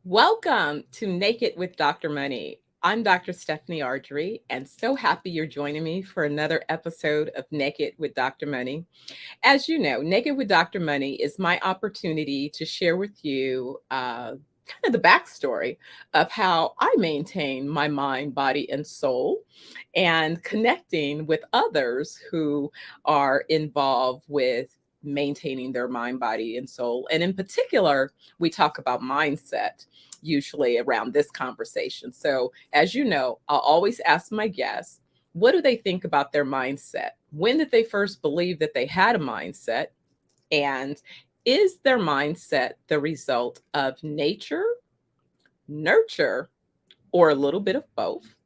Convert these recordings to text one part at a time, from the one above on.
Welcome to Naked with Dr. Money. I'm Dr. Stephanie Ardrey, and so happy you're joining me for another episode of Naked with Dr. Money. As you know, Naked with Dr. Money is my opportunity to share with you kind of the backstory of how I maintain my mind, body, and soul, and connecting with others who are involved with maintaining their mind, body, and soul. And in particular, we talk about mindset usually around this conversation. So, as you know, I'll always ask my guests, what do they think about their mindset? When did they first believe that they had a mindset? And is their mindset the result of nature, nurture, or a little bit of both?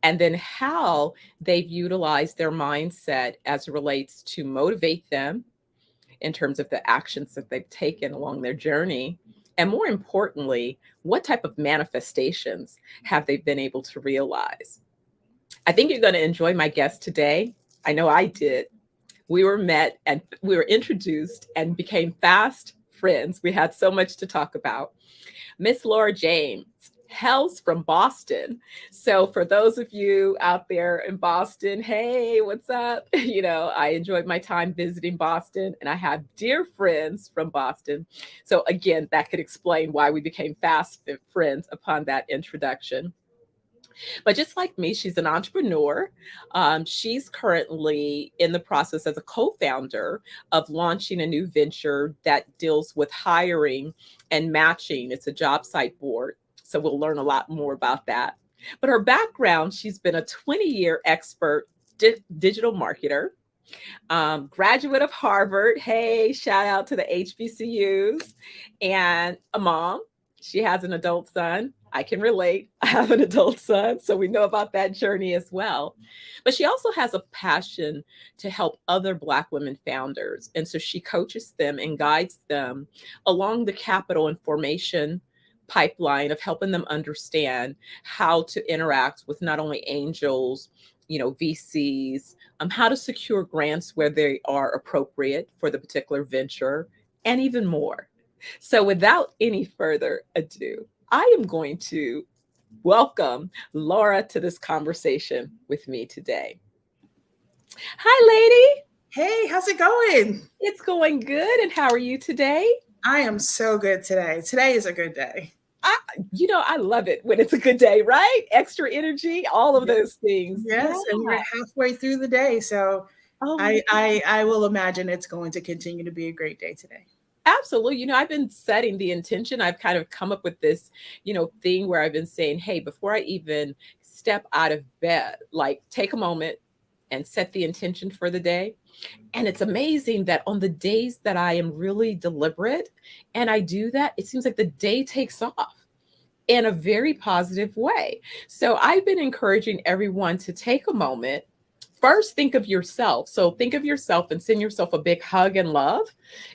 And then how they've utilized their mindset as it relates to motivate them in terms of the actions that they've taken along their journey. And more importantly, what type of manifestations have they been able to realize? I think you're going to enjoy my guest today. I know I did. We were met and we were introduced and became fast friends. We had so much to talk about. Miss Laura James hails from Boston. So for those of you out there in Boston, hey, what's up? I enjoyed my time visiting Boston and I have dear friends from Boston. So again, that could explain why we became fast friends upon that introduction. But just like me, she's an entrepreneur. She's currently in the process as a co founder of launching a new venture that deals with hiring and matching. It's a job site board. So we'll learn a lot more about that. But her background, she's been a 20-year expert digital marketer, graduate of Harvard. Hey, shout out to the HBCUs, and a mom. She has an adult son. I can relate. I have an adult son, so we know about that journey as well. But she also has a passion to help other Black women founders. And so she coaches them and guides them along the capital and formation pipeline of helping them understand how to interact with not only angels, VCs, how to secure grants where they are appropriate for the particular venture, and even more. So, without any further ado, I am going to welcome Laura to this conversation with me today. Hi, lady. Hey, how's it going? It's going good. And how are you today? I am so good today. Today is a good day. I love it when it's a good day, right? Extra energy, all of Yes, those things. Yeah. yes, and we're halfway through the day, so Oh my I will imagine it's going to continue to be a great day today. Absolutely. I've been setting the intention. I've kind of come up with this, thing where I've been saying, hey, before I even step out of bed, like take a moment and set the intention for the day. And it's amazing that on the days that I am really deliberate and I do that, it seems like the day takes off in a very positive way. So I've been encouraging everyone to take a moment. First, think of yourself. So think of yourself and send yourself a big hug and love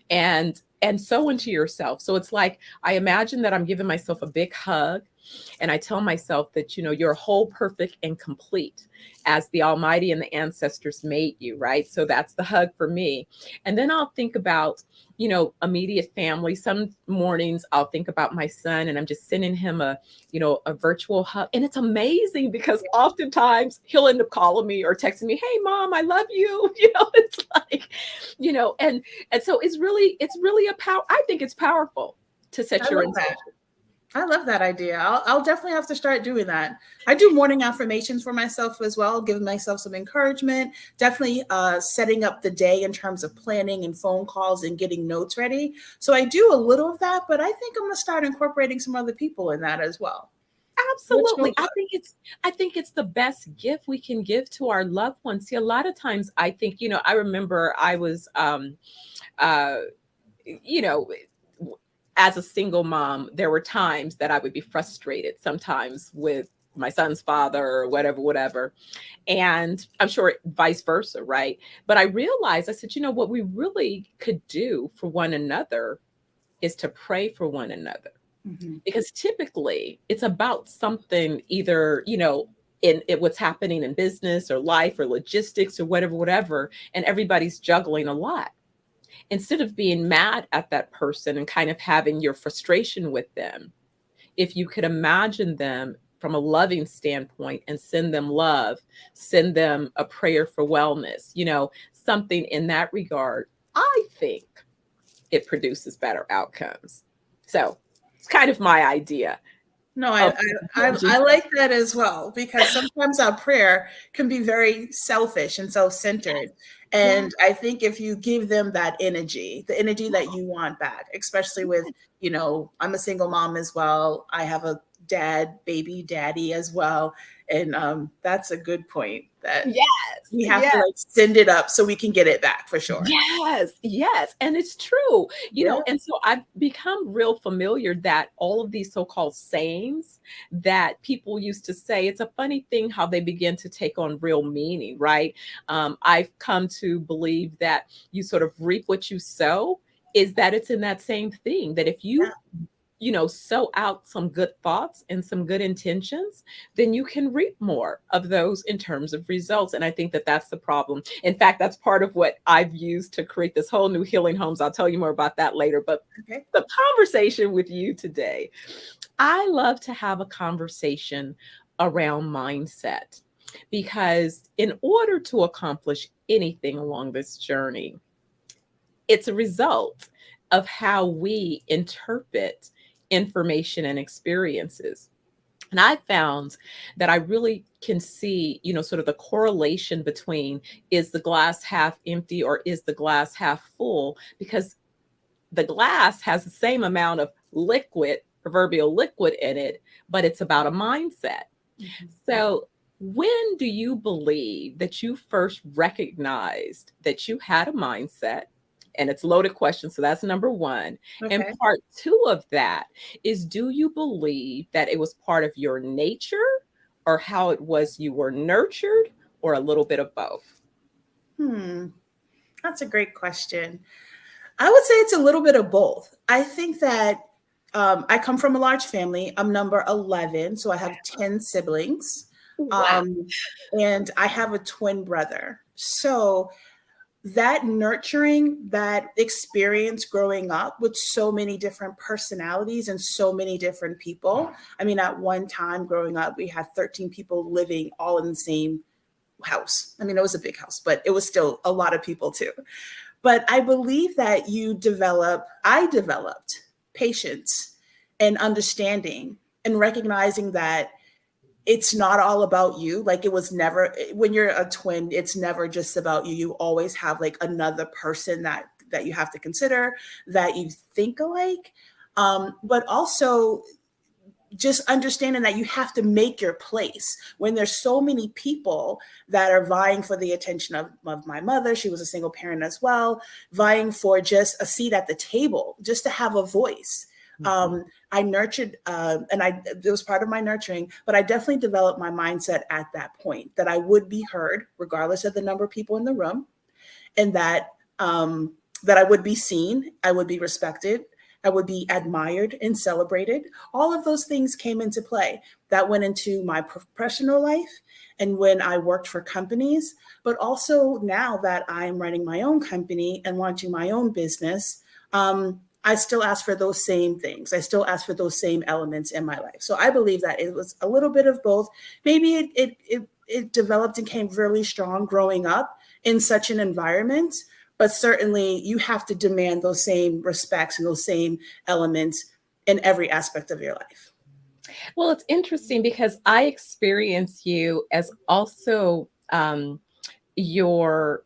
and so into yourself. So it's like I imagine that I'm giving myself a big hug and I tell myself that you're whole, perfect, and complete as the Almighty and the ancestors made you, right? So that's the hug for me. And then I'll think about immediate family. Some mornings I'll think about my son and I'm just sending him a virtual hug. And it's amazing because oftentimes he'll end up calling me or texting me, hey mom, I love you. It's like, and so it's really a power. I think it's powerful to set I your love intention. that. I love that idea. I'll definitely have to start doing that. I do morning affirmations for myself as well, giving myself some encouragement, definitely setting up the day in terms of planning and phone calls and getting notes ready. So I do a little of that, but I think I'm going to start incorporating some other people in that as well. Which Absolutely. I think it's the best gift we can give to our loved ones. See, a lot of times I think, I remember I was uh you know as a single mom, there were times that I would be frustrated sometimes with my son's father or whatever. And I'm sure vice versa, right? But I realized, I said, what we really could do for one another is to pray for one another. Mhm. Because typically it's about something either, in what's happening in business or life or logistics or whatever, and everybody's juggling a lot instead of being mad at that person and kind of having your frustration with them, if you could imagine them from a loving standpoint and send them love, send them a prayer for wellness, something in that regard, I think it produces better outcomes. So it's kind of my idea No, of I like that as well, because sometimes our prayer can be very selfish and self-centered. yeah. And I think if you give them that energy, the energy that you want back, especially with, I'm a single mom as well. I have a baby daddy as well. And that's a good point, that Yes, we have to yes. like send it up so we can get it back for sure. Yes, yes, and it's true, Yeah. and so I've become real familiar that all of these so-called sayings that people used to say, it's a funny thing how they begin to take on real meaning, right? I've come to believe that you sort of reap what you sow, is that it's in that same thing, that if you sow out some good thoughts and some good intentions, then you can reap more of those in terms of results. And I think that that's the problem. In fact, that's part of what I've used to create this whole new healing homes. I'll tell you more about that later. But Okay. the conversation with you today, I love to have a conversation around mindset, because in order to accomplish anything along this journey, it's a result of how we interpret information and experiences. And I found that I really can see, sort of the correlation between, is the glass half empty or is the glass half full? Because the glass has the same amount of liquid, proverbial liquid in it, but it's about a mindset. Mhm. So, when do you believe that you first recognized that you had a mindset? And it's a loaded question. So that's number one. And Okay. part two of that is, do you believe that it was part of your nature, or how it was you were nurtured, or a little bit of both? Hmm. That's a great question. I would say it's a little bit of both. I think that I come from a large family. I'm number 11, so I have 10 siblings. Wow. Um, and I have a twin brother. So that nurturing, that experience growing up with so many different personalities and so many different people. I mean, at one time growing up, we had 13 people living all in the same house. I mean, it was a big house, but it was still a lot of people too. But I believe that I developed patience and understanding, and recognizing that it's not all about you. Like, it was never, when you're a twin, it's never just about you. You always have like another person that you have to consider, that you think alike. But also just understanding that you have to make your place when there's so many people that are vying for the attention of my mother. She was a single parent as well, vying for just a seat at the table, just to have a voice. I nurtured, it was part of my nurturing, but I definitely developed my mindset at that point, that I would be heard regardless of the number of people in the room, and that I would be seen, I would be respected, I would be admired and celebrated. All of those things came into play. That went into my professional life and when I worked for companies, but also now that I'm running my own company and launching my own business, I still ask for those same things. I still ask for those same elements in my life. So I believe that it was a little bit of both. Maybe it developed and came really strong growing up in such an environment, but certainly you have to demand those same respects and those same elements in every aspect of your life. Well, it's interesting because I experience you as also, your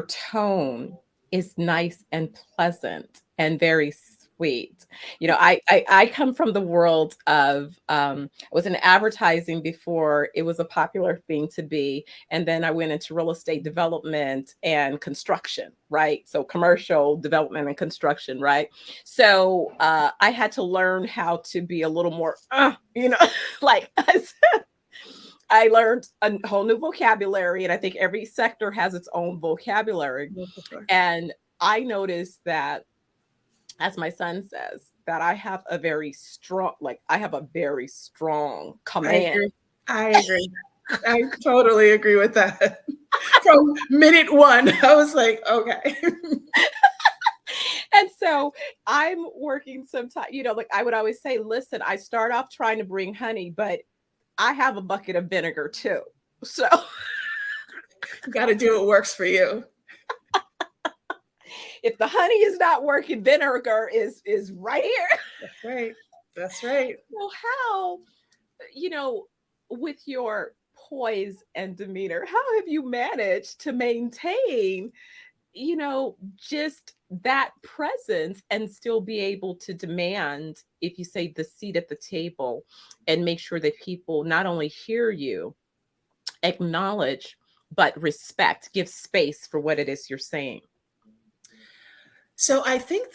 tone is nice and pleasant and very sweet. I come from the world of, I was in advertising before it was a popular thing to be, and then I went into real estate development and construction, right? So commercial development and construction, right? So I had to learn how to be a little more, like I learned a whole new vocabulary, and I think every sector has its own vocabulary. Yeah, for sure. And I noticed that, as my son says, that I have a very strong I command. agree. I agree. I totally agree with that. From minute one, I was like, okay. And so I'm working sometimes, like I would always say, listen, I start off trying to bring honey, but I have a bucket of vinegar too. So You got to do what works for you. if the honey is not working, vinegar is right here. That's right. That's right. So how, you know, with your poise and demeanor, how have you managed to maintain, just that presence and still be able to demand, if you say the seat at the table, and make sure that people not only hear you, acknowledge, but respect, give space for what it is you're saying? So I think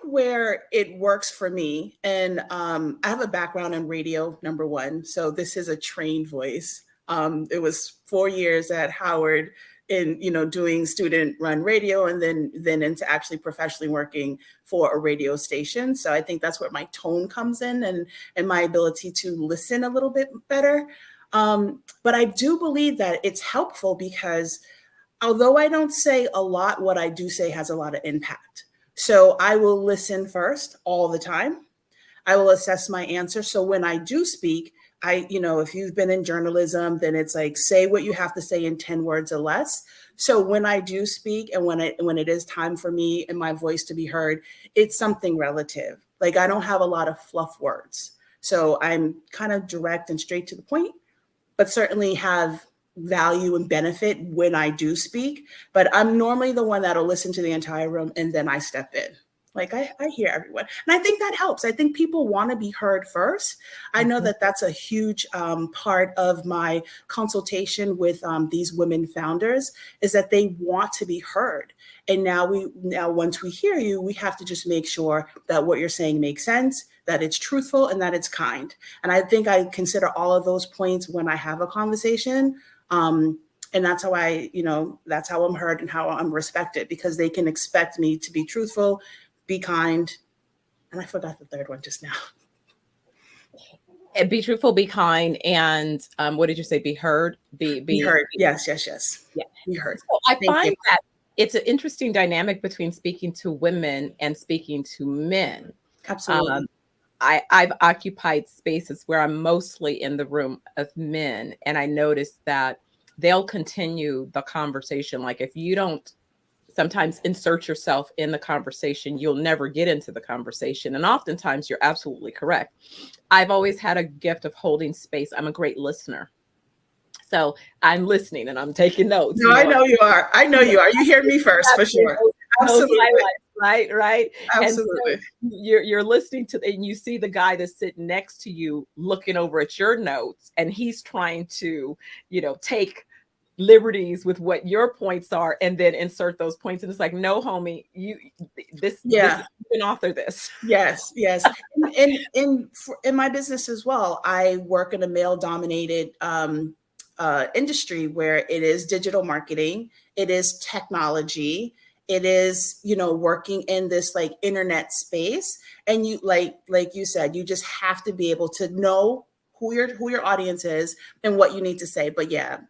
where it works for me, and I have a background in radio, number one. So this is a trained voice. It was 4 years at Howard in, doing student run radio, and then into actually professionally working for a radio station. So I think that's where my tone comes in, and my ability to listen a little bit better. But I do believe that it's helpful because although I don't say a lot, what I do say has a lot of impact. So I will listen first all the time. I will assess my answer. So when I do speak, if you've been in journalism, then it's like, say what you have to say in 10 words or less. So when I do speak, and when it is time for me and my voice to be heard, it's something relative. Like, I don't have a lot of fluff words. So I'm kind of direct and straight to the point, but certainly have value and benefit when I do speak. But I'm normally the one that'll listen to the entire room and then I step in. Like, I hear everyone. And I think that helps. I think people want to be heard first. I know that that's a huge part of my consultation with these women founders, is that they want to be heard. And now once we hear you, we have to just make sure that what you're saying makes sense, that it's truthful, and that it's kind. And I think I consider all of those points when I have a conversation. And that's how that's how I'm heard and how I'm respected, because they can expect me to be truthful, be kind. And I forgot the third one just now. And be truthful, be kind, and what did you say? Be heard. Be heard. Yes. Yeah. Be heard. So I find that it's an interesting dynamic between speaking to women and speaking to men. Absolutely. I've occupied spaces where I'm mostly in the room of men, and I noticed that they'll continue the conversation. Like, if you don't sometimes insert yourself in the conversation, you'll never get into the conversation. And oftentimes you're absolutely correct. I've always had a gift of holding space. I'm a great listener. So I'm listening and I'm taking notes. No, I know you are. You hear me first, for sure. Absolutely. Right. Absolutely. And so you're listening to, and you see the guy that's sitting next to you looking over at your notes, and he's trying to, take liberties with what your points are and then insert those points. And it's like, no, homie, you can author this. Yes. In my business as well, I work in a male dominated industry where it is digital marketing, it is technology, it is, working in this like internet space. And you, like you said, you just have to be able to know who your audience is and what you need to say. But yeah,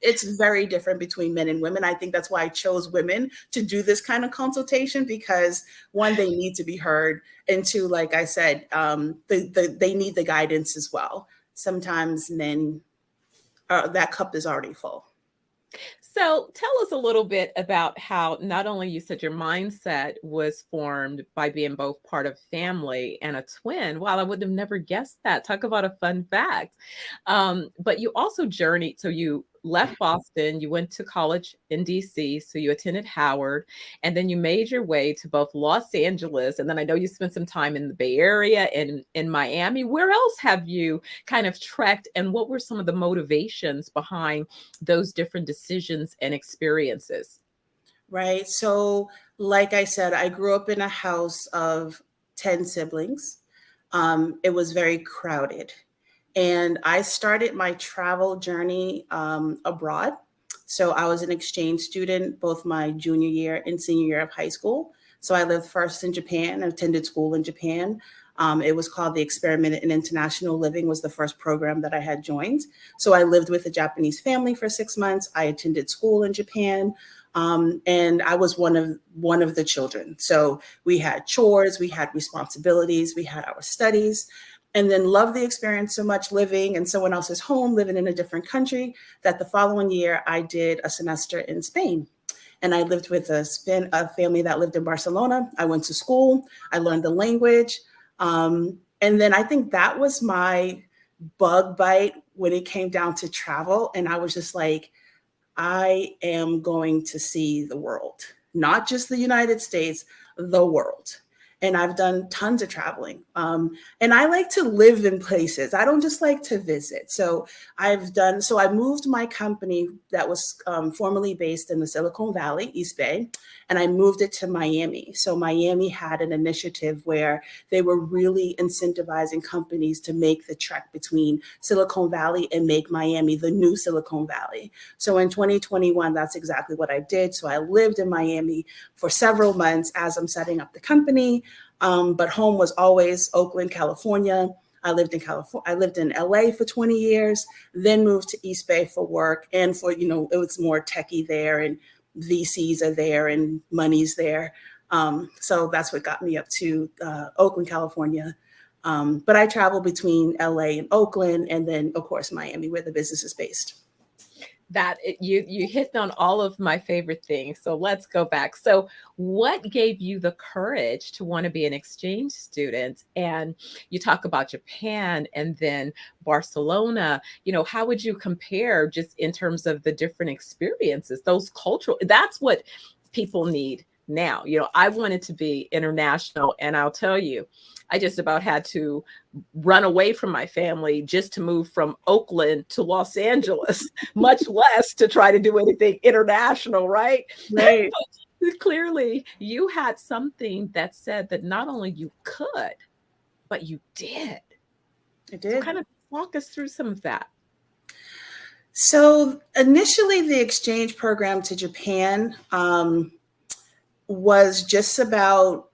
it's very different between men and women. I think that's why I chose women to do this kind of consultation, because one, they need to be heard, and two, like I said, they need the guidance as well. Sometimes men, that cup is already full. So tell us a little bit about how not only you said your mindset was formed by being both part of family and a twin. Wow, I would have never guessed that. Talk about a fun fact. But you also journeyed. So you left Boston, you went to college in DC, so you attended Howard, and then you made your way to both Los Angeles, and then I know you spent some time in the Bay Area and in Miami. Where else have you kind of trekked, and what were some of the motivations behind those different decisions and experiences? Right. So, like I said, I grew up in a house of 10 siblings. It was very crowded. And I started my travel journey abroad. So I was an exchange student, both my junior year and senior year of high school. So I lived first in Japan, attended school in Japan. It was called the Experiment in International Living, was the first program that I had joined. So I lived with a Japanese family for 6 months. I attended school in Japan. And I was one of the children. So we had chores, we had responsibilities, we had our studies, and then loved the experience so much living in someone else's home, living in a different country, that the following year I did a semester in Spain. And I lived with a family that lived in Barcelona. I went to school, I learned the language. And then I think that was my bug bite when it came down to travel. And I was just like, I am going to see the world, not just the United States, the world. And I've done tons of traveling. And I like to live in places. I don't just like to visit. So I moved my company that was formerly based in the Silicon Valley, East Bay, and I moved it to Miami. So Miami had an initiative where they were really incentivizing companies to make the trek between Silicon Valley and make Miami the new Silicon Valley. So in 2021, that's exactly what I did. So I lived in Miami for several months as I'm setting up the company. But home was always Oakland, California. I lived in LA for 20 years, then moved to East Bay for work and for, it was more techie there and VCs are there and money's there. So that's what got me up to Oakland, California. But I travel between LA and Oakland, and then of course, Miami, where the business is based. You hit on all of my favorite things. So let's go back. So what gave you the courage to want to be an exchange student? And you talk about Japan and then Barcelona. How would you compare just in terms of the different experiences, those cultural, that's what people need now. I wanted to be international, and I'll tell you, I just about had to run away from my family just to move from Oakland to Los Angeles, much less to try to do anything international, right? Right. But clearly, you had something that said that not only you could, but you did. I did. So kind of walk us through some of that. So initially, the exchange program to Japan was just about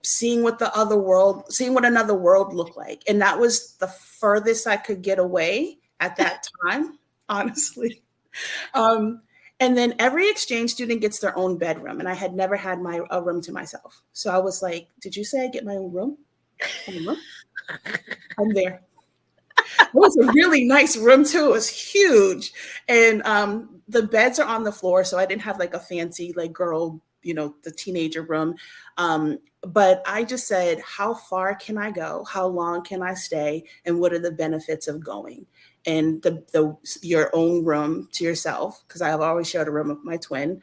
seeing what another world looked like. And that was the furthest I could get away at that time, honestly. And then every exchange student gets their own bedroom. And I had never had a room to myself. So I was like, did you say I get my own room? I'm there. It was a really nice room too. It was huge. And the beds are on the floor. So I didn't have like a fancy girl, the teenager room. But I just said, how far can I go? How long can I stay? And what are the benefits of going? And your own room to yourself, because I have always shared a room with my twin,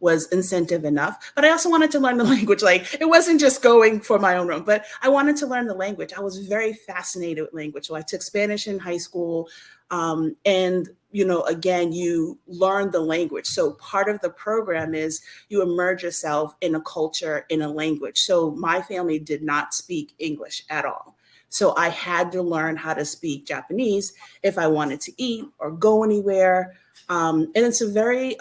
was incentive enough. But I also wanted to learn the language. It wasn't just going for my own room, but I wanted to learn the language. I was very fascinated with language. So I took Spanish in high school. And again, you learn the language. So part of the program is you immerse yourself in a culture, in a language. So my family did not speak English at all. So I had to learn how to speak Japanese if I wanted to eat or go anywhere. And it's a very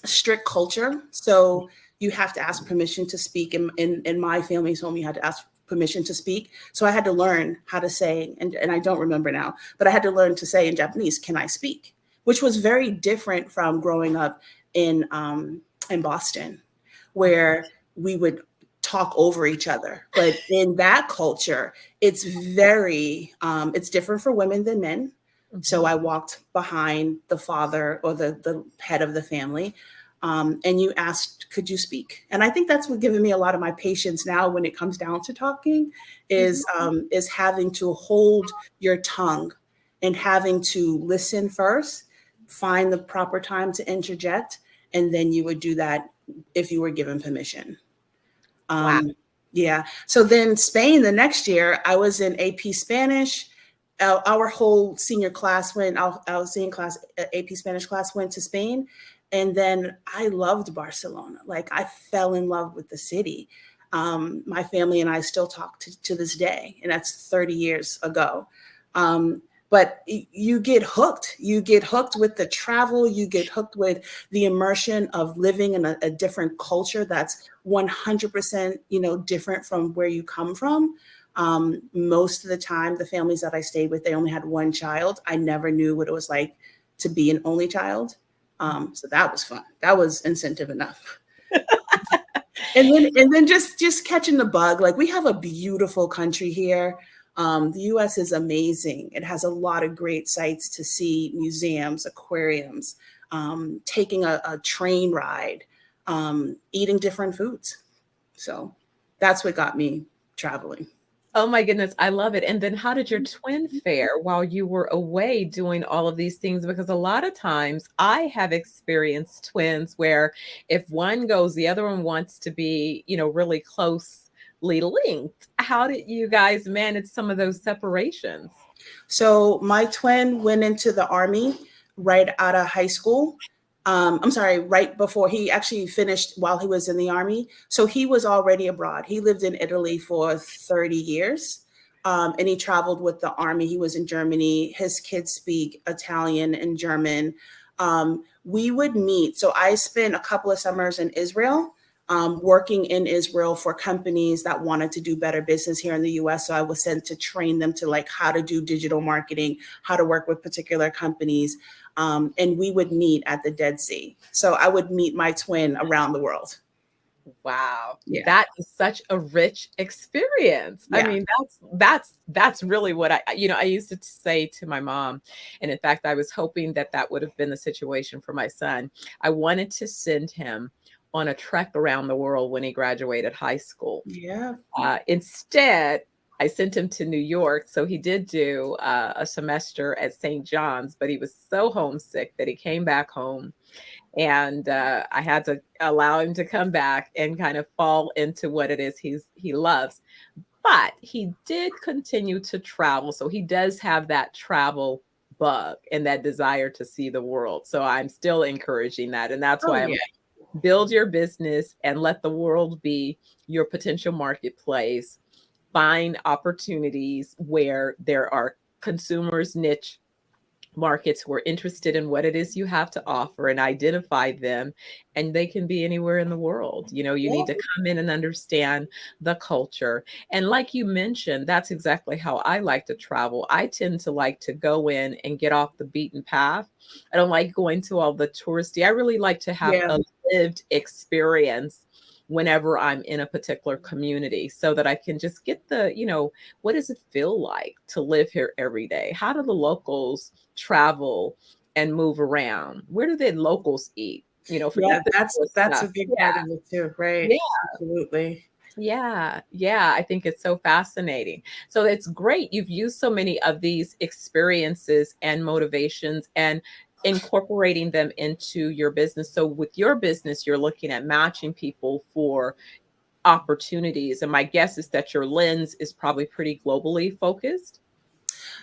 strict culture. So you have to ask permission to speak. In my family's home, you had to ask permission to speak. So I had to learn how to say, and I don't remember now, but I had to learn to say in Japanese, can I speak? Which was very different from growing up in Boston, where we would talk over each other. But in that culture, it's it's different for women than men. So I walked behind the father or the head of the family. And you asked, could you speak? And I think that's what given me a lot of my patience now when it comes down to talking is having to hold your tongue and having to listen first, find the proper time to interject, and then you would do that if you were given permission. Wow. Yeah. So then Spain, the next year, I was in AP Spanish. Our whole senior class our senior class, AP Spanish class went to Spain. And then I loved Barcelona. I fell in love with the city. My family and I still talk to this day, and that's 30 years ago. But you get hooked. You get hooked with the travel. You get hooked with the immersion of living in a different culture that's 100%, different from where you come from. Most of the time, the families that I stayed with, they only had one child. I never knew what it was like to be an only child. So that was fun. That was incentive enough. And then just catching the bug. Like, we have a beautiful country here. The US is amazing. It has a lot of great sites to see, museums, aquariums, taking a train ride, eating different foods. So that's what got me traveling. Oh my goodness, I love it. And then how did your twin fare while you were away doing all of these things? Because a lot of times I have experienced twins where if one goes, the other one wants to be, really closely linked. How did you guys manage some of those separations? So my twin went into the Army right out of high school. I'm sorry, right before he actually finished while he was in the Army. So he was already abroad. He lived in Italy for 30 years. And he traveled with the Army. He was in Germany. His kids speak Italian and German. We would meet. So I spent a couple of summers in Israel, working in Israel for companies that wanted to do better business here in the US. So I was sent to train them to, like, how to do digital marketing, how to work with particular companies. And we would meet at the Dead Sea. So I would meet my twin around the world. Wow. Yeah. That is such a rich experience. I Yeah. mean, that's really what I used to say to my mom. And in fact, I was hoping that that would have been the situation for my son. I wanted to send him on a trek around the world when he graduated high school. Yeah. Instead, I sent him to New York. So he did do a semester at St. John's, but he was so homesick that he came back home. And I had to allow him to come back and kind of fall into what it is he loves. But he did continue to travel. So he does have that travel bug and that desire to see the world. So I'm still encouraging that. And that's Oh, why I'm yeah. build your business and let the world be your potential marketplace. Find opportunities where there are consumers, niche markets who are interested in what it is you have to offer, and identify them. And they can be anywhere in the world. You need to come in and understand the culture. And like you mentioned, that's exactly how I like to travel. I tend to like to go in and get off the beaten path. I don't like going to all the touristy. I really like to have Yeah. a lived experience whenever I'm in a particular community, so that I can just get what does it feel like to live here every day? How do the locals travel and move around? Where do the locals eat? Yeah, Forget the that's a tourist stuff. big part of it too, right? Yeah, Absolutely. yeah. I think it's so fascinating. So it's great. You've used so many of these experiences and motivations and incorporating them into your business. So with your business, you're looking at matching people for opportunities. And my guess is that your lens is probably pretty globally focused.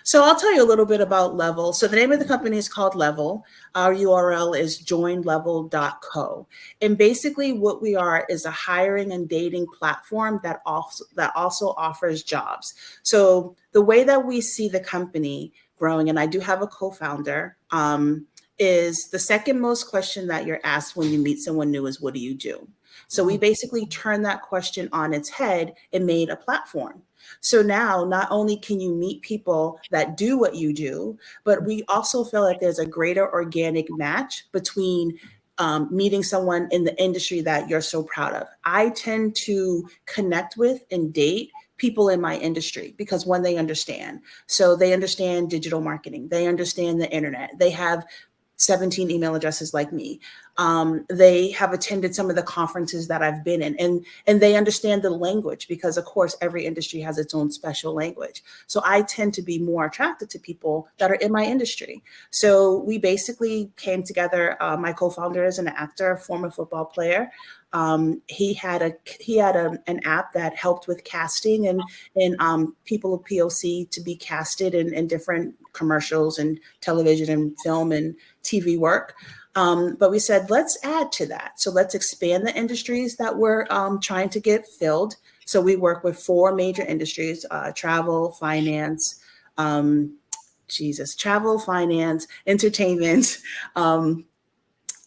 So I'll tell you a little bit about Level. So the name of the company is called Level. Our URL is joinlevel.co. And basically what we are is a hiring and dating platform that also offers jobs. So the way that we see the company growing, and I do have a co-founder, is the second most question that you're asked when you meet someone new is, what do you do? So we basically turned that question on its head and made a platform. So now not only can you meet people that do what you do, but we also feel that there's a greater organic match between meeting someone in the industry that you're so proud of. I tend to connect with and date people in my industry because, one, they understand. So they understand digital marketing. They understand the internet. They have 17 email addresses like me. They have attended some of the conferences that I've been in, and they understand the language because, of course, every industry has its own special language. So I tend to be more attracted to people that are in my industry. So we basically came together. My co-founder is an actor, former football player. He had an app that helped with casting and people of POC to be casted in different commercials and television and film and TV work. But we said, let's add to that. So let's expand the industries that we're trying to get filled. So we work with 4 major industries: travel, finance, entertainment,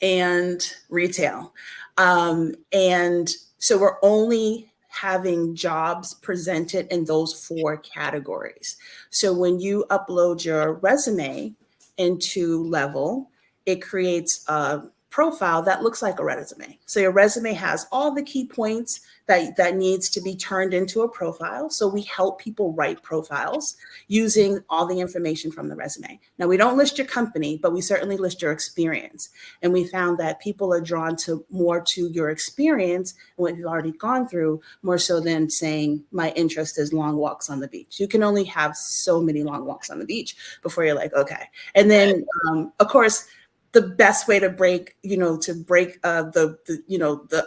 and retail. And so we're only having jobs presented in those 4 categories. So when you upload your resume into Level, it creates a profile that looks like a resume. So your resume has all the key points that needs to be turned into a profile. So we help people write profiles using all the information from the resume. Now, we don't list your company, but we certainly list your experience. And we found that people are drawn to more to your experience and what you've already gone through, more so than saying my interest is long walks on the beach. You can only have so many long walks on the beach before you're like, okay. And then, of course, the best way to break, the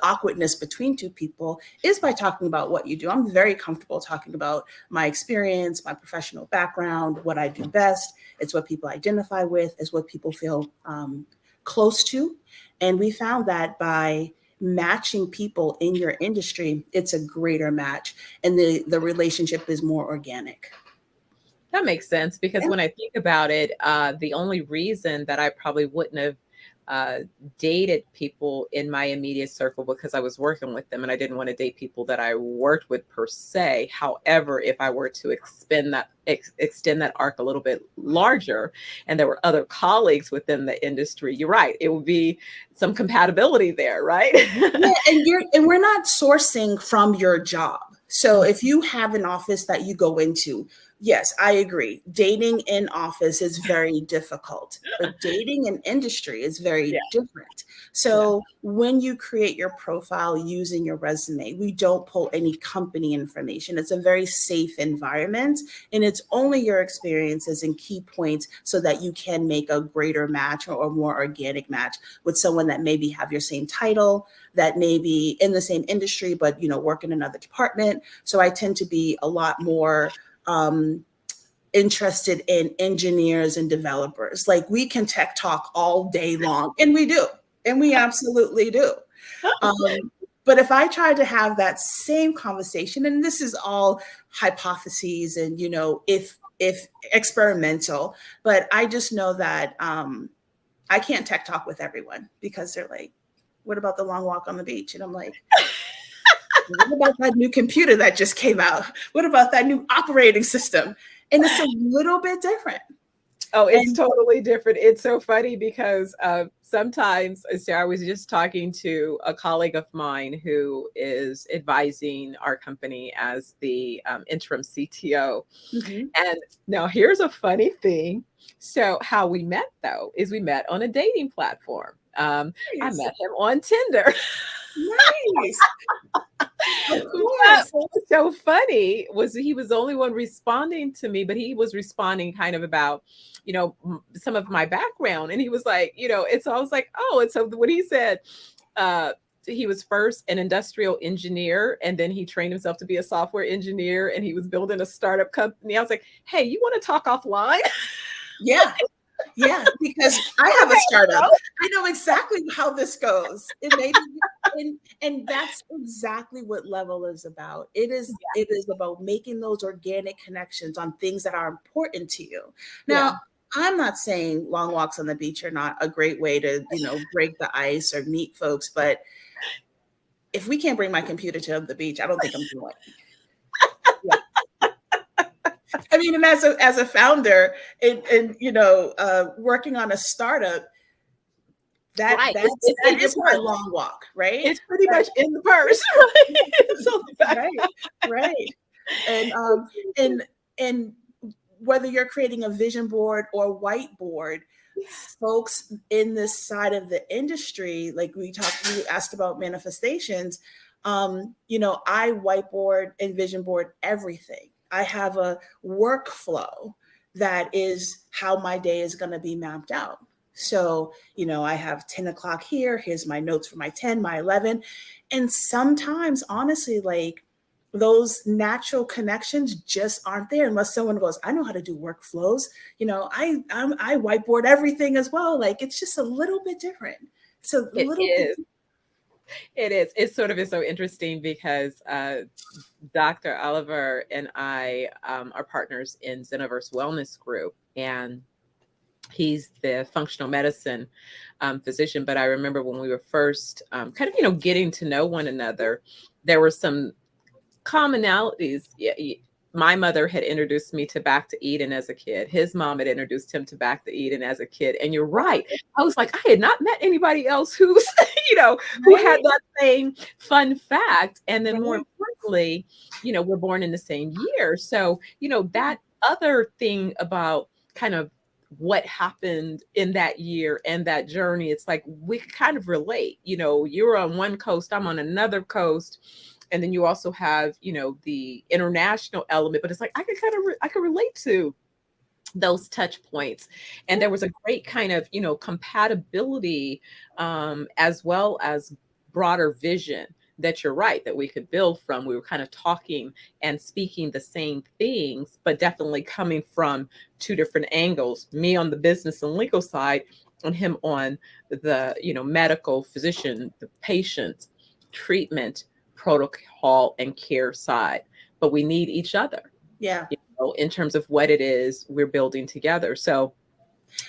awkwardness between two people is by talking about what you do. I'm very comfortable talking about my experience, my professional background, what I do best. It's what people identify with, it's what people feel close to. And we found that by matching people in your industry, it's a greater match, and the relationship is more organic. That makes sense, because when I think about it, the only reason that I probably wouldn't have dated people in my immediate circle, because I was working with them and I didn't want to date people that I worked with per se. However, if I were to extend that arc a little bit larger and there were other colleagues within the industry, you're right, it would be some compatibility there, right? Yeah, and we're not sourcing from your job. So if you have an office that you go into, yes, I agree. Dating in office is very difficult, but dating in industry is very different. So when you create your profile using your resume, we don't pull any company information. It's a very safe environment, and it's only your experiences and key points so that you can make a greater match or a more organic match with someone that maybe have your same title, that may be in the same industry, but work in another department. So I tend to be a lot more interested in engineers and developers. Like, we can tech talk all day long, and we do, and we absolutely do. But if I tried to have that same conversation, and this is all hypotheses and if experimental, but I just know that I can't tech talk with everyone, because they're like, what about the long walk on the beach? And I'm like, what about that new computer that just came out? What about that new operating system? And it's a little bit different. Oh, it's totally different. It's so funny because sometimes, so I was just talking to a colleague of mine who is advising our company as the interim CTO. Mm-hmm. And now here's a funny thing. So how we met, though, is we met on a dating platform. Nice. I met him on Tinder. Nice. Of What was so funny was he was the only one responding to me, but he was responding kind of about, some of my background. And he was like, and so I was like, oh, and so when he said, he was first an industrial engineer, and then he trained himself to be a software engineer, and he was building a startup company. I was like, hey, you want to talk offline? Yeah. Yeah, because I have a startup. I know exactly how this goes. And that's exactly what Level is about. It is about making those organic connections on things that are important to you. Now, I'm not saying long walks on the beach are not a great way to, break the ice or meet folks, but if we can't bring my computer to the beach, I don't think I'm doing it. Yeah. I mean, and as a founder and working on a startup, that is my long walk, right? It's pretty much in the purse, right. And whether you're creating a vision board or whiteboard, folks in this side of the industry, like we asked about manifestations. I whiteboard and vision board everything. I have a workflow that is how my day is going to be mapped out. So, I have 10 o'clock here. Here's my notes for my 10, my 11. And sometimes, honestly, like, those natural connections just aren't there unless someone goes, I know how to do workflows. I whiteboard everything as well. Like, it's just a little bit different. It is. It's so interesting because Dr. Oliver and I are partners in ZenoVerse Wellness Group, and he's the functional medicine physician. But I remember when we were first getting to know one another, there were some commonalities my mother had introduced me to Back to Eden as a kid. His mom had introduced him to Back to Eden as a kid. And you're right. I was like, I had not met anybody else who's, who had Right. that same fun fact. And then more Right. importantly, we're born in the same year. So, that other thing about kind of what happened in that year and that journey, it's like we could kind of relate. You're on one coast, I'm on another coast, and then you also have the international element, but it's like I could kind of I could relate to those touch points. And there was a great kind of compatibility, as well as broader vision, that you're right, that we could build from. We were kind of talking and speaking the same things, but definitely coming from two different angles, me on the business and legal side, and him on the medical physician, the patient, treatment, protocol, and care side. But we need each other, Yeah. in terms of what it is we're building together. So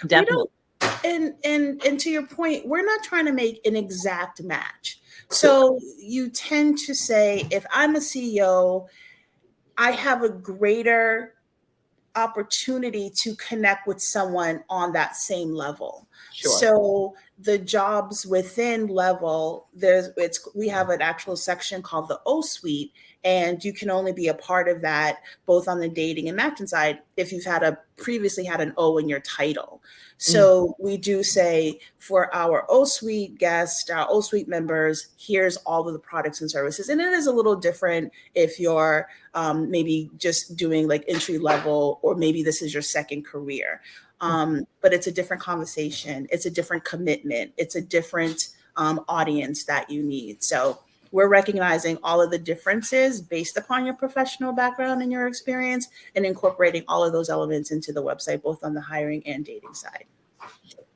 We definitely. don't, and to your point, we're not trying to make an exact match. So you tend to say, if I'm a CEO, I have a greater opportunity to connect with someone on that same level. Sure. So the jobs within level, we have an actual section called the O suite, and you can only be a part of that both on the dating and matching side if you've previously had an O in your title. So we do say, for our O suite guests, our O suite members, here's all of the products and services. And it is a little different if you're maybe just doing like entry level, or maybe this is your second career. But it's a different conversation. It's a different commitment. It's a different audience that you need. So we're recognizing all of the differences based upon your professional background and your experience, and incorporating all of those elements into the website, both on the hiring and dating side.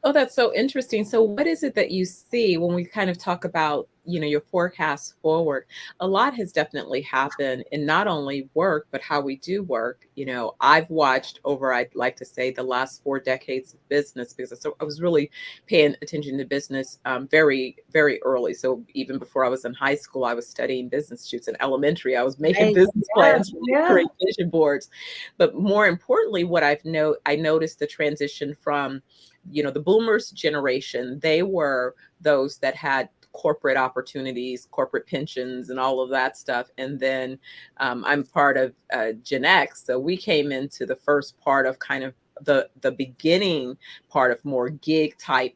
Oh, that's so interesting. So what is it that you see when we kind of talk about, your forecast forward? A lot has definitely happened in not only work, but how we do work. I've watched over, I'd like to say, the last 4 decades of business, because I was really paying attention to business very, very early. So even before I was in high school, I was studying business shoots. In elementary, I was making Right. business plans, Yeah. create vision boards. But more importantly, what I noticed the transition from the boomers generation. They were those that had corporate opportunities, corporate pensions, and all of that stuff. And then I'm part of Gen X. So we came into the first part of kind of the beginning part of more gig type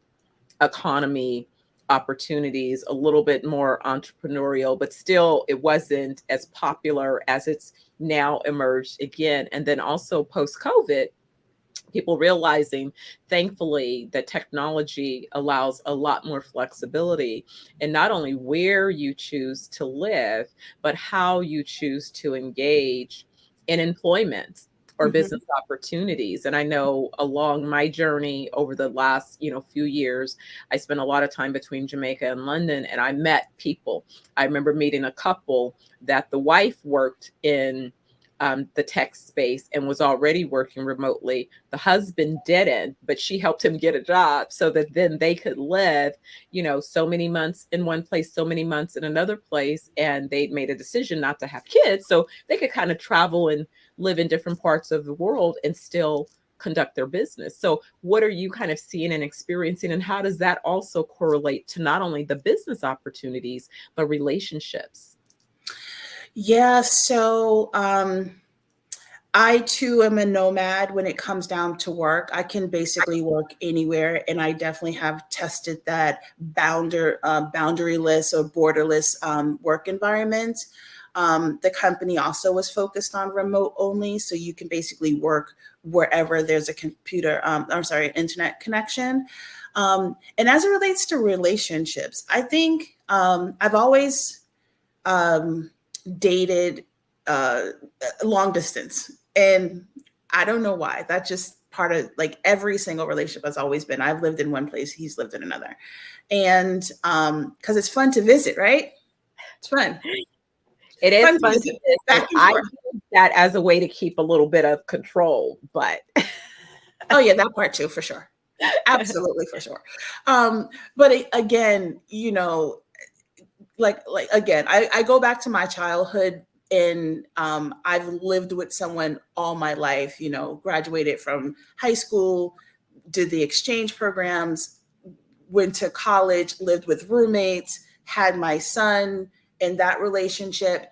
economy opportunities, a little bit more entrepreneurial, but still it wasn't as popular as it's now emerged again. And then also post COVID, people realizing, thankfully, that technology allows a lot more flexibility in not only where you choose to live, but how you choose to engage in employment or business opportunities. And I know along my journey over the last, few years, I spent a lot of time between Jamaica and London, and I met people. I remember meeting a couple that the wife worked in the tech space and was already working remotely. The husband didn't, but she helped him get a job so that then they could live, so many months in one place, so many months in another place. And they made a decision not to have kids, so they could kind of travel and live in different parts of the world and still conduct their business. So what are you kind of seeing and experiencing, and how does that also correlate to not only the business opportunities, but relationships? Yeah, so I too am a nomad when it comes down to work. I can basically work anywhere, and I definitely have tested that boundaryless or borderless work environment. The company also was focused on remote only, so you can basically work wherever there's a internet connection. And as it relates to relationships, I think I've always dated long distance, and I don't know why. That's just part of, like, every single relationship has always been, I've lived in one place, he's lived in another. And because it's fun to visit, right? It's fun. It is Fun to fun to visit visit. back and I forth. use that as a way to keep a little bit of control, but Oh yeah, that part too, for sure. Absolutely, for sure. But again, like again, I go back to my childhood And I've lived with someone all my life, graduated from high school, did the exchange programs, went to college, lived with roommates, had my son in that relationship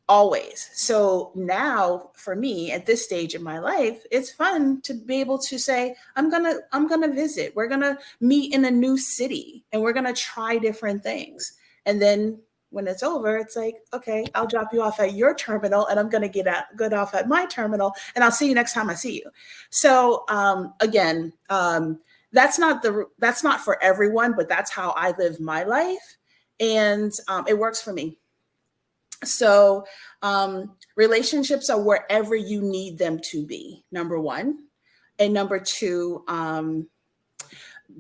always. So now for me at this stage in my life, it's fun to be able to say, I'm going to visit. We're going to meet in a new city and we're going to try different things. And then when it's over, it's like, okay, I'll drop you off at your terminal and I'm going to get off at my terminal and I'll see you next time I see you. So again, that's not for everyone, but that's how I live my life. And it works for me. So relationships are wherever you need them to be, number one. And number two,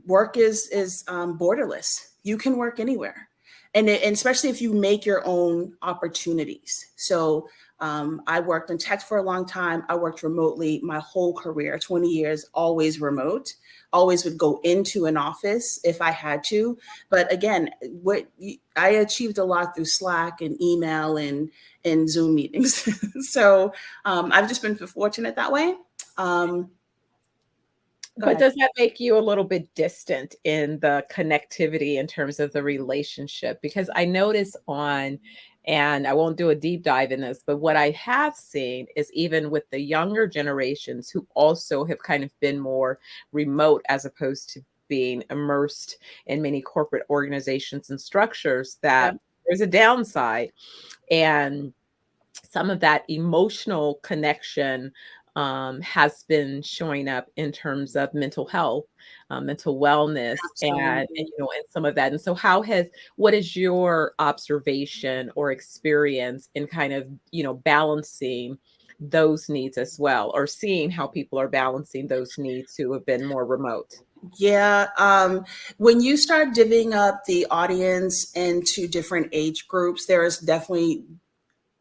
work is borderless. You can work anywhere. And especially if you make your own opportunities. So I worked in tech for a long time. I worked remotely my whole career, 20 years, always remote. Always would go into an office if I had to. But again, I achieved a lot through Slack and email and Zoom meetings. So I've just been fortunate that way. But does that make you a little bit distant in the connectivity in terms of the relationship? Because I notice and I won't do a deep dive in this, but what I have seen is even with the younger generations who also have kind of been more remote as opposed to being immersed in many corporate organizations and structures, that there's a downside. And some of that emotional connection has been showing up in terms of mental health, mental wellness, and some of that. And so, what is your observation or experience in kind of balancing those needs as well, or seeing how people are balancing those needs who have been more remote? Yeah. When you start divvying up the audience into different age groups, there is definitely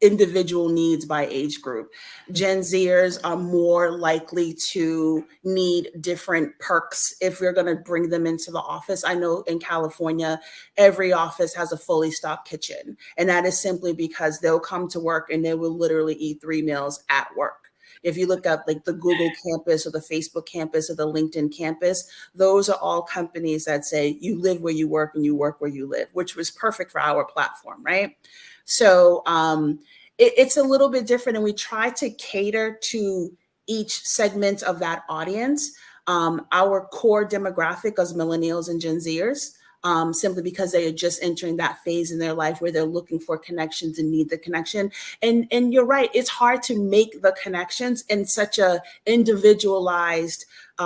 individual needs by age group. Gen Zers are more likely to need different perks if we're going to bring them into the office. I know in California, every office has a fully stocked kitchen. And that is simply because they'll come to work and they will literally eat 3 meals at work. If you look up like the Google campus or the Facebook campus or the LinkedIn campus, those are all companies that say you live where you work and you work where you live, which was perfect for our platform, right? So it's a little bit different, and we try to cater to each segment of that audience. Our core demographic is millennials and Gen Zers, simply because they are just entering that phase in their life where they're looking for connections and need the connection. And you're right, it's hard to make the connections in such a individualized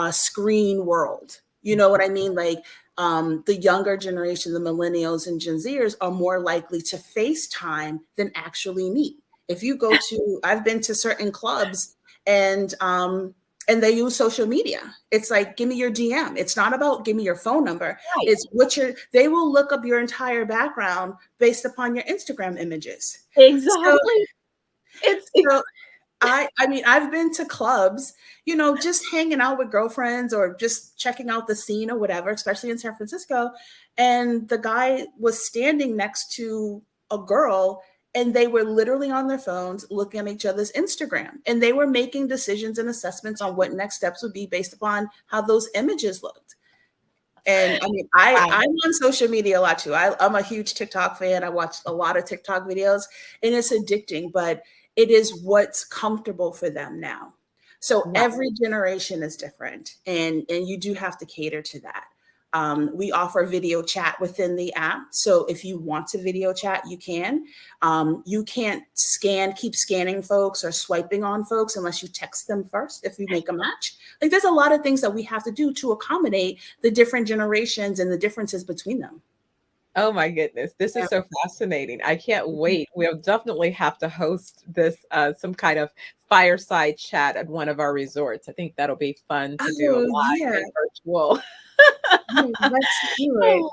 screen world. You know what I mean? Like, the younger generation, the millennials and Gen Zers, are more likely to FaceTime than actually meet. If you go to, I've been to certain clubs and they use social media. It's like, give me your DM. It's not about give me your phone number. Right. It's they will look up your entire background based upon your Instagram images. Exactly. So I mean, I've been to clubs, just hanging out with girlfriends or just checking out the scene or whatever, especially in San Francisco. And the guy was standing next to a girl and they were literally on their phones looking at each other's Instagram. And they were making decisions and assessments on what next steps would be based upon how those images looked. And I mean, I'm on social media a lot too. I'm a huge TikTok fan. I watch a lot of TikTok videos and it's addicting, but it is what's comfortable for them now. So every generation is different, and you do have to cater to that. We offer video chat within the app. So if you want to video chat, you can. You can't keep scanning folks or swiping on folks unless you text them first if you make a match. Like, there's a lot of things that we have to do to accommodate the different generations and the differences between them. Oh my goodness, this is so fascinating. I can't wait. We'll definitely have to host this, some kind of fireside chat at one of our resorts. I think that'll be fun to do live and virtual. Let's do A it. live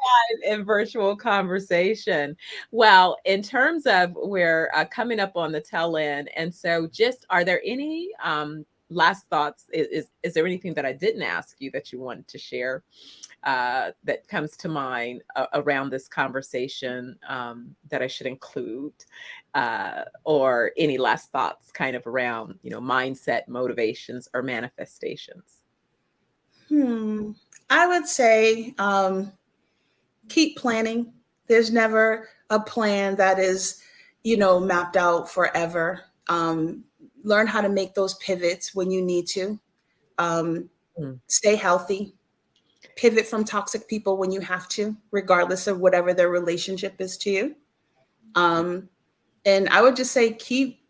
and virtual conversation. Well, in terms of we're coming up on the tail end, and so just are there any last thoughts, is there anything that I didn't ask you that you wanted to share that comes to mind around this conversation that I should include, or any last thoughts kind of around, mindset, motivations, or manifestations? I would say keep planning. There's never a plan that is, mapped out forever. Learn how to make those pivots when you need to. Mm. Stay healthy. Pivot from toxic people when you have to, regardless of whatever their relationship is to you. And I would just say keep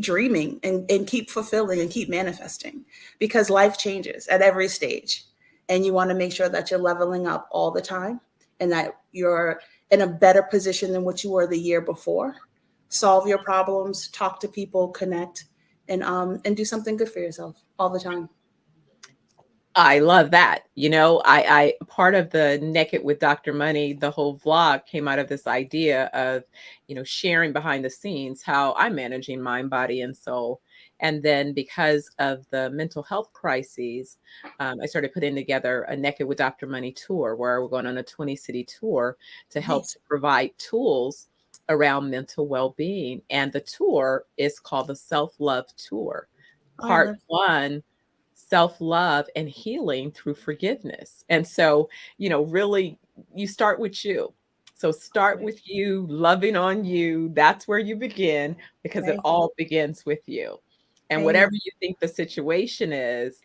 dreaming and keep fulfilling and keep manifesting, because life changes at every stage. And you want to make sure that you're leveling up all the time and that you're in a better position than what you were the year before. Solve your problems, talk to people, connect, and do something good for yourself all the time. I love that. I part of the Naked with Dr. Money, the whole vlog came out of this idea of, sharing behind the scenes how I'm managing mind, body, and soul. And then because of the mental health crises, I started putting together a Naked with Dr. Money tour where we're going on a 20-city tour to help Nice. to provide tools around mental well-being. And the tour is called the Self-Love Tour. Oh, I Part love one, self-love and healing through forgiveness. And so, really, you start with you. So start it. with you, loving on you. That's where you begin, because it Right. all begins with you. And whatever Amen. you think the situation is,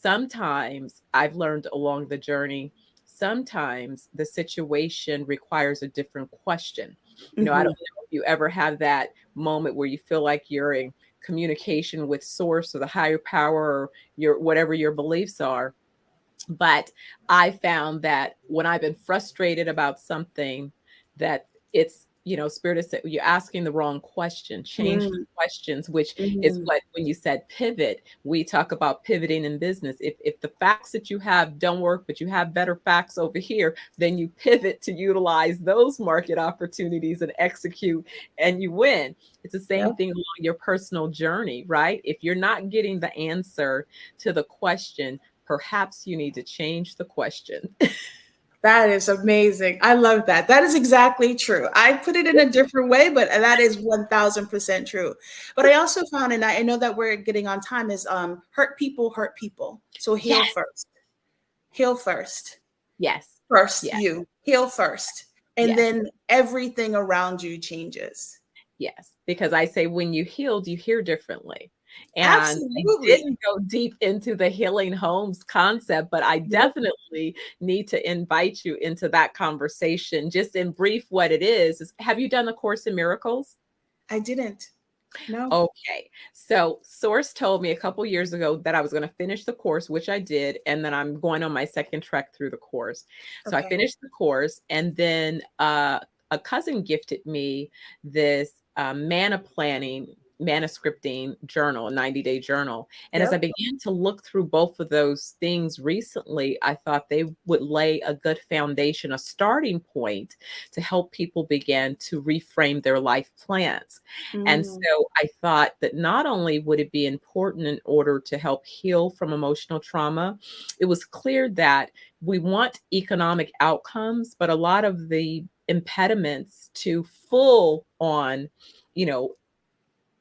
sometimes I've learned along the journey, sometimes the situation requires a different question. I don't Hmm. know if you ever have that moment where you feel like you're in communication with source or the higher power, or your whatever your beliefs are. But I found that when I've been frustrated about something, that it's, spirit is, you're asking the wrong question, change the questions, which is Mm-hmm. what, when you said pivot, we talk about pivoting in business. If the facts that you have don't work, but you have better facts over here, then you pivot to utilize those market opportunities and execute, and you win. It's the same Yep. thing along your personal journey, right? If you're not getting the answer to the question, perhaps you need to change the question. That is amazing. I love that. That is exactly true. I put it in a different way, but that is 1000% true. But I also found, and I know that we're getting on time, is hurt people hurt people. So heal Yes, first. Heal first. yes, First yes, you. Heal first. And yes, then everything around you changes. yes. Because I say when you healed, you hear differently. And I Absolutely. didn't go deep into the healing homes concept, but I Nope. definitely need to invite you into that conversation. Just in brief, what it is have you done the Course in Miracles? I didn't. No. Okay. So Source told me a couple years ago that I was going to finish the course, which I did, and then I'm going on my second trek through the course. So I Okay. finished the course, and then a cousin gifted me this mana planning, manuscripting journal, a 90-day journal. And as I Yep. began to look through both of those things recently, I thought they would lay a good foundation, a starting point to help people begin to reframe their life plans. And Mm. so I thought that not only would it be important in order to help heal from emotional trauma, it was clear that we want economic outcomes, but a lot of the impediments to full on, you know,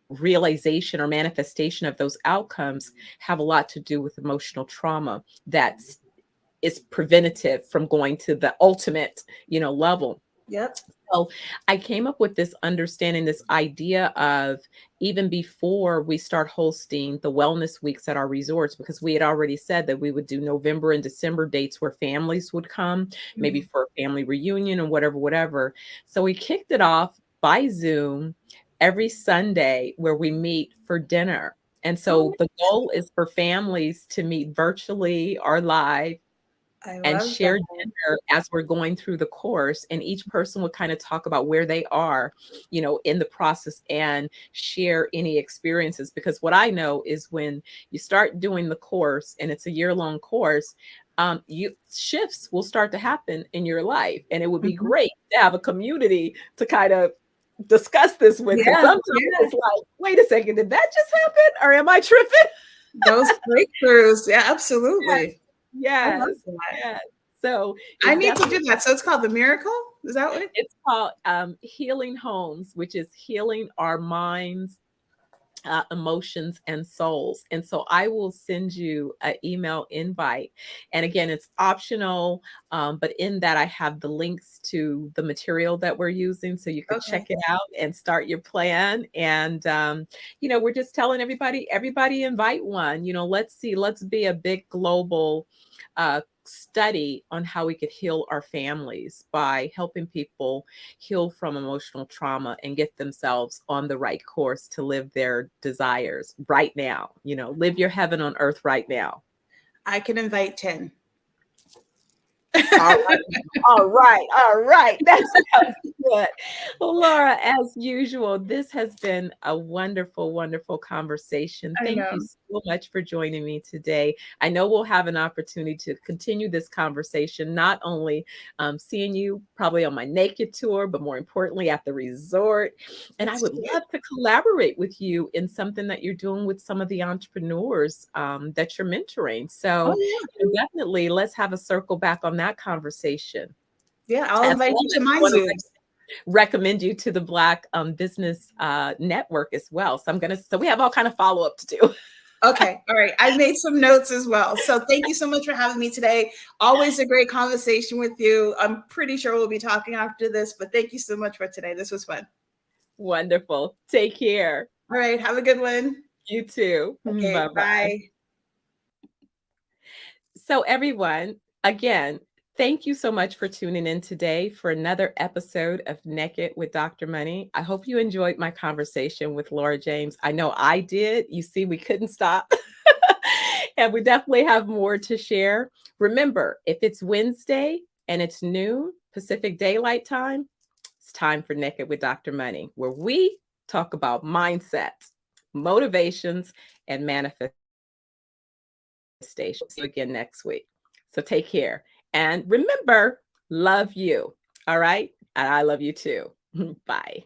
realization or manifestation of those outcomes have a lot to do with emotional trauma that is preventative from going to the ultimate, level. Yep. So I came up with this understanding, this idea of, even before we start hosting the wellness weeks at our resorts, because we had already said that we would do November and December dates where families would come, maybe Mhm. for a family reunion and whatever, whatever. So we kicked it off by Zoom every Sunday where we meet for dinner. And Oh, so the goal is for families to meet virtually or live I and love that. share dinner as we're going through the course, and each person would kind of talk about where they are, in the process, and share any experiences. Because what I know is when you start doing the course, and it's a year-long course, you shifts will start to happen in your life, and it would be Mhm. great to have a community to kind of discuss this with, because Yeah, sometimes yeah. it's like, wait a second, did that just happen? Or am I tripping? Those breakthroughs. Yeah, Yes, absolutely. I love yes, that. yes. So I it's need to do definitely, that. So it's called The Miracle? Is that what? it's called Healing Homes, which is healing our minds, emotions, and souls. And so I will send you an email invite. And again, it's optional, but in that I have the links to the material that we're using, so you could check Okay. it out and start your plan. And we're just telling everybody invite one. Let's see, let's be a big global study on how we could heal our families by helping people heal from emotional trauma and get themselves on the right course to live their desires right now. Live your heaven on earth right now. I can invite 10. All right. All right. All right. That sounds good. Well, Laura, as usual, this has been a wonderful, wonderful conversation. I Thank you know. so much for joining me today. I know we'll have an opportunity to continue this conversation, not only seeing you probably on my naked tour, but more importantly at the resort. And I Let's would do it. love to collaborate with you in something that you're doing with some of the entrepreneurs that you're mentoring. Oh, So, yeah. definitely let's have a circle back on that conversation. Yeah, I'll As invite well you to as I my want to Zooms. recommend you to the Black Business Network as well. So we have all kind of follow up to do. Okay. All right. I made some notes as well. So thank you so much for having me today. Always a great conversation with you. I'm pretty sure we'll be talking after this, but thank you so much for today. This was fun. Wonderful. Take care. All right. Have a good one. You too. Okay. Bye bye. Bye. So, everyone, again, thank you so much for tuning in today for another episode of Naked with Dr. Money. I hope you enjoyed my conversation with Laura James. I know I did. You see, we couldn't stop. And we definitely have more to share. Remember, if it's Wednesday and it's noon Pacific Daylight Time, it's time for Naked with Dr. Money, where we talk about mindsets, motivations, and manifestations. See you again next week. So take care. And remember, love you. All right. And I love you too. Bye.